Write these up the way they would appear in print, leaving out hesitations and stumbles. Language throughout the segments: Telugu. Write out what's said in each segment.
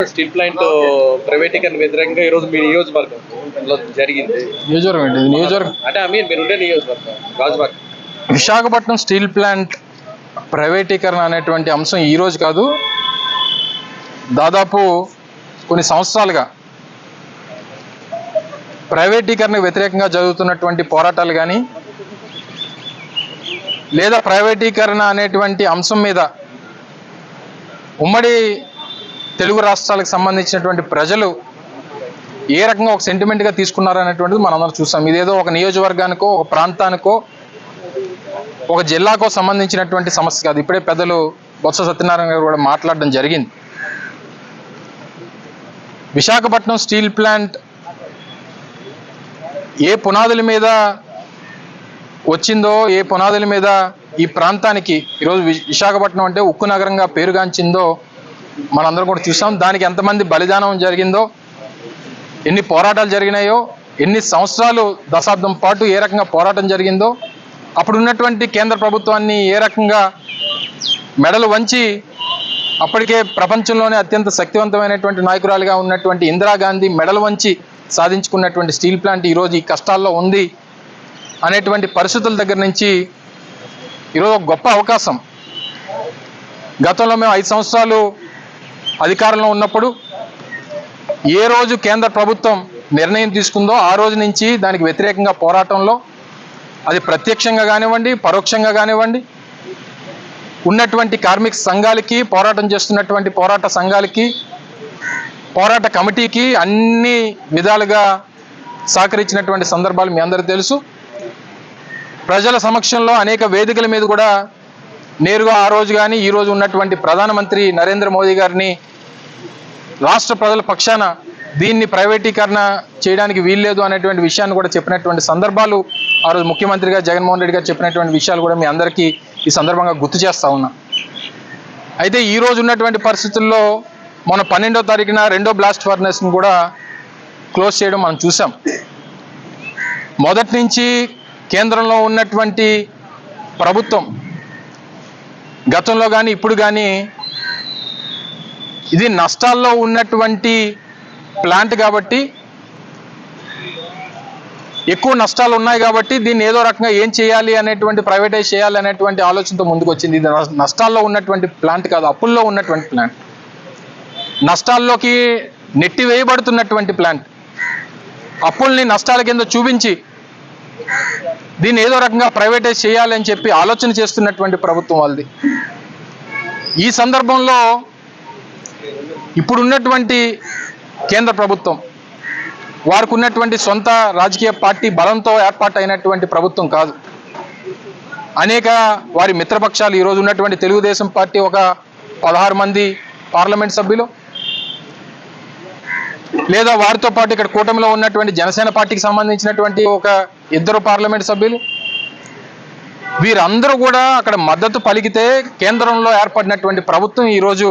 స్టీల్ ప్లాంట్ ప్రైవేటీకరణ వ్యతిరేకంగా ఈ రోజు మీ నియోజకవర్గంలో జరిగింది. నియోజకవర్గం అంటే మీరు ఉండే నియోజకవర్గం గాజువాక. విశాఖపట్నం స్టీల్ ప్లాంట్ ప్రైవేటీకరణ అనేటువంటి అంశం ఈ రోజు కాదు, దాదాపు కొన్ని సంవత్సరాలుగా ప్రైవేటీకరణకు వ్యతిరేకంగా జరుగుతున్నటువంటి పోరాటాలు కానీ లేదా ప్రైవేటీకరణ అనేటువంటి అంశం మీద ఉమ్మడి తెలుగు రాష్ట్రాలకు సంబంధించినటువంటి ప్రజలు ఏ రకంగా ఒక సెంటిమెంట్గా తీసుకున్నారు అనేటువంటిది మనందరం చూసాం. ఇదేదో ఒక నియోజకవర్గానికో ఒక ప్రాంతానికో ఒక జిల్లాకో సంబంధించినటువంటి సమస్య కాదు. ఇప్పుడే పెద్దలు బొత్స సత్యనారాయణ గారు కూడా మాట్లాడడం జరిగింది. విశాఖపట్నం స్టీల్ ప్లాంట్ ఏ పునాదుల మీద వచ్చిందో, ఏ పునాదుల మీద ఈ ప్రాంతానికి ఈరోజు విశాఖపట్నం అంటే ఉక్కు నగరంగా పేరుగాంచిందో మనందరం కూడా చూసాం. దానికి ఎంతమంది బలిదానం జరిగిందో, ఎన్ని పోరాటాలు జరిగినాయో, ఎన్ని సంవత్సరాలు దశాబ్దం పాటు ఏ రకంగా పోరాటం జరిగిందో, అప్పుడు ఉన్నటువంటి కేంద్ర ప్రభుత్వాన్ని ఏ రకంగా మెడలు వంచి అప్పటికే ప్రపంచంలోనే అత్యంత శక్తివంతమైనటువంటి నాయకురాలుగా ఉన్నటువంటి ఇందిరాగాంధీ మెడలు వంచి సాధించుకున్నటువంటి స్టీల్ ప్లాంట్ ఈరోజు ఈ కష్టాల్లో ఉంది అనేటువంటి పరిస్థితుల దగ్గర నుంచి ఈరోజు ఒక గొప్ప అవకాశం. గతంలో మేము 5 సంవత్సరాలు అధికారంలో ఉన్నప్పుడు ఏ రోజు కేంద్ర ప్రభుత్వం నిర్ణయం తీసుకుందో ఆ రోజు నుంచి దానికి వ్యతిరేకంగా పోరాటంలో, అది ప్రత్యక్షంగా కానివ్వండి పరోక్షంగా కానివ్వండి, ఉన్నటువంటి కార్మిక సంఘాలకి, పోరాటం చేస్తున్నటువంటి పోరాట సంఘాలకి, పోరాట కమిటీకి అన్ని విధాలుగా సహకరించినటువంటి సందర్భాలు మీ అందరికీ తెలుసు. ప్రజల సమక్షంలో అనేక వేదికల మీద కూడా నేరుగా ఆ రోజు కానీ ఈ రోజు ఉన్నటువంటి ప్రధానమంత్రి నరేంద్ర మోదీ గారిని రాష్ట్ర ప్రజల పక్షాన దీన్ని ప్రైవేటీకరణ చేయడానికి వీల్లేదు అనేటువంటి విషయాన్ని కూడా చెప్పినటువంటి సందర్భాలు ఆ రోజు ముఖ్యమంత్రిగా జగన్మోహన్ రెడ్డి గారు చెప్పినటువంటి విషయాలు కూడా మీ అందరికీ ఈ సందర్భంగా గుర్తు చేస్తా ఉన్నా. అయితే ఈ రోజు ఉన్నటువంటి పరిస్థితుల్లో మన 12వ తారీఖున 2వ బ్లాస్ట్ ఫర్నెస్ని కూడా క్లోజ్ చేయడం మనం చూసాం. మొదటి నుంచి కేంద్రంలో ఉన్నటువంటి ప్రభుత్వం గతంలో కానీ ఇప్పుడు కానీ ఇది నష్టాల్లో ఉన్నటువంటి ప్లాంట్ కాబట్టి, ఎక్కువ నష్టాలు ఉన్నాయి కాబట్టి దీన్ని ఏదో రకంగా ఏం చేయాలి అనేటువంటి, ప్రైవేటైజ్ చేయాలి అనేటువంటి ఆలోచనతో ముందుకు వచ్చింది. ఇది నష్టాల్లో ఉన్నటువంటి ప్లాంట్ కాదు, అప్పుల్లో ఉన్నటువంటి ప్లాంట్, నష్టాల్లోకి నెట్టివేయబడుతున్నటువంటి ప్లాంట్. అప్పుల్ని నష్టాల కింద చూపించి దీన్ని ఏదో రకంగా ప్రైవేటైజ్ చేయాలి అని చెప్పి ఆలోచన చేస్తున్నటువంటి ప్రభుత్వం వాళ్ళది. ఈ సందర్భంలో ఇప్పుడున్నటువంటి కేంద్ర ప్రభుత్వం వారికి ఉన్నటువంటి సొంత రాజకీయ పార్టీ బలంతో ఏర్పాటైనటువంటి ప్రభుత్వం కాదు. అనేక వారి మిత్రపక్షాలు, ఈరోజు ఉన్నటువంటి తెలుగుదేశం పార్టీ ఒక 16 మంది పార్లమెంట్ సభ్యులు, లేదా వారితో పాటు ఇక్కడ కూటమిలో ఉన్నటువంటి జనసేన పార్టీకి సంబంధించినటువంటి ఒక 2 పార్లమెంట్ సభ్యులు, వీరందరూ కూడా అక్కడ మద్దతు పలికితే కేంద్రంలో ఏర్పడినటువంటి ప్రభుత్వం ఈరోజు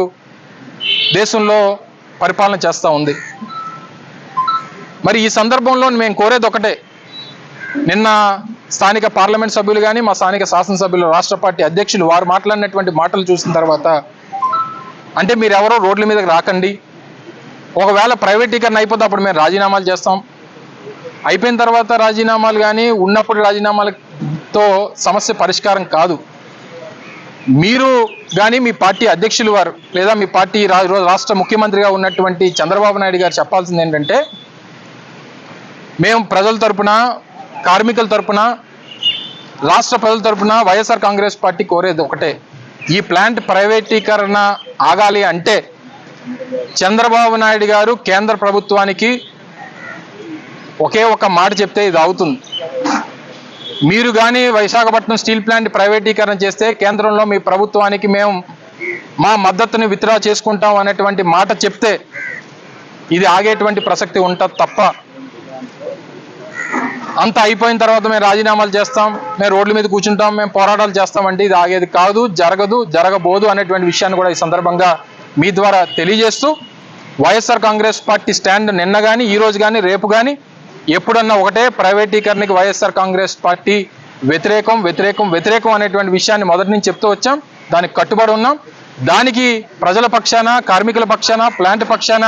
దేశంలో పరిపాలన చేస్తూ ఉంది. మరి ఈ సందర్భంలో మేము కోరేది ఒకటే, నిన్న స్థానిక పార్లమెంట్ సభ్యులు కానీ మా స్థానిక శాసనసభ్యులు, రాష్ట్ర పార్టీ అధ్యక్షులు వారు మాట్లాడినటువంటి మాటలు చూసిన తర్వాత, అంటే మీరు ఎవరో రోడ్ల మీదకి రాకండి, ఒకవేళ ప్రైవేటీకరణ అయిపోతే అప్పుడు మేము రాజీనామాలు చేస్తాం, అయిపోయిన తర్వాత రాజీనామాలు కానీ ఉన్నప్పుడు రాజీనామాలతో సమస్య పరిష్కారం కాదు. మీరు కానీ మీ పార్టీ అధ్యక్షులు వారు లేదా మీ పార్టీ రాష్ట్ర ముఖ్యమంత్రిగా ఉన్నటువంటి చంద్రబాబు నాయుడు గారు చెప్పాల్సింది ఏంటంటే, మేము ప్రజల తరపున, కార్మికుల తరపున, రాష్ట్ర ప్రజల తరపున వైఎస్ఆర్ కాంగ్రెస్ పార్టీ కోరేది ఒకటే, ఈ ప్లాంట్ ప్రైవేటీకరణ ఆగాలి అంటే చంద్రబాబు నాయుడు గారు కేంద్ర ప్రభుత్వానికి ఒకే ఒక మాట చెప్తే ఇది అవుతుంది. మీరు కానీ విశాఖపట్నం స్టీల్ ప్లాంట్ ప్రైవేటీకరణ చేస్తే కేంద్రంలో మీ ప్రభుత్వానికి మేము మా మద్దతుని విత్డ్రా చేసుకుంటాం అనేటువంటి మాట చెప్తే ఇది ఆగేటువంటి ప్రసక్తి ఉంటుంది తప్ప, అంత అయిపోయిన తర్వాత మేము రాజీనామాలు చేస్తాం, మేము రోడ్ల మీద కూర్చుంటాం, మేము పోరాటాలు చేస్తామంటే ఇది ఆగేది కాదు, జరగబోదు అనేటువంటి విషయాన్ని కూడా ఈ సందర్భంగా మీ ద్వారా తెలియజేస్తూ, వైఎస్ఆర్ కాంగ్రెస్ పార్టీ స్టాండ్ నిన్న కానీ ఈ రోజు కానీ రేపు కానీ ఎప్పుడన్నా ఒకటే, ప్రైవేటీకరణకి వైఎస్ఆర్ కాంగ్రెస్ పార్టీ వ్యతిరేకం వ్యతిరేకం వ్యతిరేకం అనేటువంటి విషయాన్ని మొదటి నుంచి చెప్తూ వచ్చాం, దానికి కట్టుబడి ఉన్నాం. దానికి ప్రజల పక్షాన, కార్మికుల పక్షాన, ప్లాంట్ పక్షాన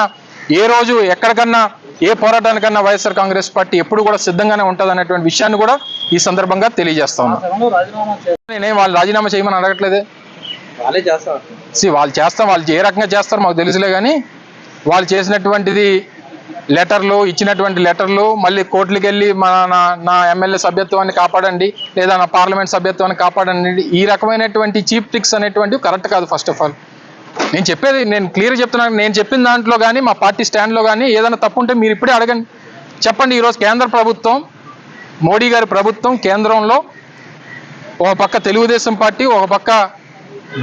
ఏ రోజు ఎక్కడికన్నా ఏ పోరాటానికన్నా వైఎస్ఆర్ కాంగ్రెస్ పార్టీ ఎప్పుడు కూడా సిద్ధంగానే ఉంటుంది అనేటువంటి విషయాన్ని కూడా ఈ సందర్భంగా తెలియజేస్తా ఉన్నాను. నేనేం వాళ్ళు రాజీనామా చేయమని అడగట్లేదే. వాళ్ళే చేస్తారు. వాళ్ళు చేస్తాం, వాళ్ళు ఏ రకంగా చేస్తారో మాకు తెలుసులే. కానీ వాళ్ళు చేసినటువంటిది లెటర్లు, ఇచ్చినటువంటి లెటర్లు మళ్ళీ కోర్టులకు వెళ్ళి నా ఎమ్మెల్యే సభ్యత్వాన్ని కాపాడండి, లేదా నా పార్లమెంట్ సభ్యత్వాన్ని కాపాడండి, ఈ రకమైనటువంటి చీప్ ట్రిక్స్ అనేటువంటివి కరెక్ట్ కాదు. ఫస్ట్ ఆఫ్ ఆల్ నేను క్లియర్ చెప్తున్నాను. నేను చెప్పిన దాంట్లో కానీ మా పార్టీ స్టాండ్లో కానీ ఏదైనా తప్పు ఉంటే మీరు ఇప్పుడే అడగండి, చెప్పండి. ఈరోజు కేంద్ర ప్రభుత్వం, మోడీ గారి ప్రభుత్వం కేంద్రంలో ఒక పక్క తెలుగుదేశం పార్టీ, ఒక పక్క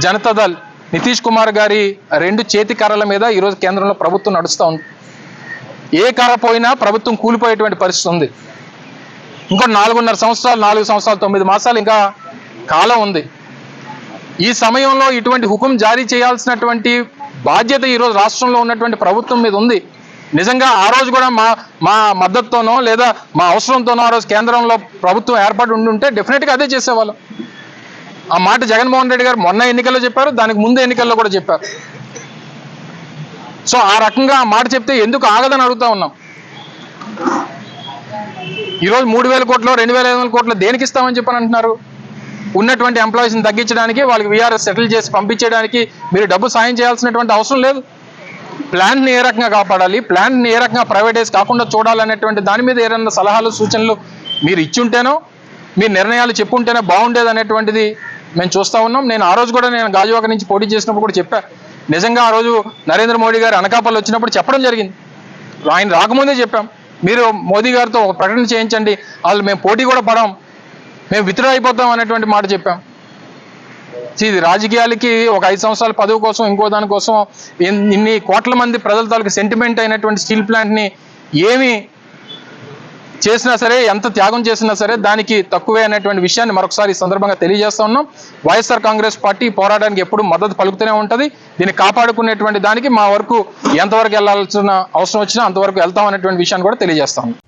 జనతాదళ్ నితీష్ కుమార్ గారి రెండు చేతి కర్రల మీద ఈరోజు కేంద్రంలో ప్రభుత్వం నడుస్తూ ఉంది. ఏ కర్ర పోయినా ప్రభుత్వం కూలిపోయేటువంటి పరిస్థితి ఉంది. ఇంకో 4 సంవత్సరాలు 9 మాసాలు ఇంకా కాలం ఉంది. ఈ సమయంలో ఇటువంటి హుకుం జారీ చేయాల్సినటువంటి బాధ్యత ఈరోజు రాష్ట్రంలో ఉన్నటువంటి ప్రభుత్వం మీద ఉంది. నిజంగా ఆ రోజు కూడా మా మద్దతుతోనో లేదా మా అవసరంతోనో ఆ రోజు కేంద్రంలో ప్రభుత్వం ఏర్పాటు ఉండుంటే డెఫినెట్గా అదే చేసేవాళ్ళం. ఆ మాట జగన్మోహన్ రెడ్డి గారు మొన్న ఎన్నికల్లో చెప్పారు, దానికి ముందు ఎన్నికల్లో కూడా చెప్పారు. సో ఆ రకంగా ఆ మాట చెప్తే ఎందుకు ఆగదని అడుగుతా ఉన్నాం. ఈరోజు 3,000 కోట్లు 2,500 కోట్లు దేనికి ఇస్తామని చెప్పని అంటున్నారు? ఉన్నటువంటి ఎంప్లాయీస్ని తగ్గించడానికి, వాళ్ళకి వీఆర్ఎస్ సెటిల్ చేసి పంపించడానికి మీరు డబ్బు సాయం చేయాల్సినటువంటి అవసరం లేదు. ప్లాంట్ని ఏ రకంగా కాపాడాలి, ప్లాంట్ని ఏ రకంగా ప్రైవేటైజ్ కాకుండా చూడాలనేటువంటి దాని మీద ఏదైనా సలహాలు సూచనలు మీరు ఇచ్చుంటేనో, మీరు నిర్ణయాలు చెప్పుంటేనే బాగుండేది అనేటువంటిది మేము చూస్తూ ఉన్నాం. ఆ రోజు కూడా నేను గాజువాక నుంచి పోటీ చేసినప్పుడు కూడా చెప్పా. నిజంగా ఆ రోజు నరేంద్ర మోడీ గారు అనకాపల్లి వచ్చినప్పుడు చెప్పడం జరిగింది. ఆయన రాకముందే చెప్పాం, మీరు మోదీ గారితో ఒక ప్రకటన చేయించండి, వాళ్ళు మేము పోటీ కూడా పడాం, మేము విత్డ్రా అయిపోతాం అనేటువంటి మాట చెప్పాం. ఇది రాజకీయాలకి ఒక 5 సంవత్సరాల పదవి కోసం, ఇంకో దానికోసం ఇన్ని కోట్ల మంది ప్రజల తాలూకు సెంటిమెంట్ అయినటువంటి స్టీల్ ప్లాంట్ని ఏమి చేసినా సరే, ఎంత త్యాగం చేసినా సరే దానికి తక్కువే అనేటువంటి విషయాన్ని మరొకసారి ఈ సందర్భంగా తెలియజేస్తా ఉన్నాం. వైఎస్ఆర్ కాంగ్రెస్ పార్టీ పోరాటానికి ఎప్పుడు మద్దతు పలుకుతూనే ఉంటుంది. దీన్ని కాపాడుకునేటువంటి దానికి మా వరకు ఎంతవరకు వెళ్లాల్సిన అవసరం వచ్చినా అంతవరకు వెళ్తాం అనేటువంటి విషయాన్ని కూడా తెలియజేస్తా ఉన్నాం.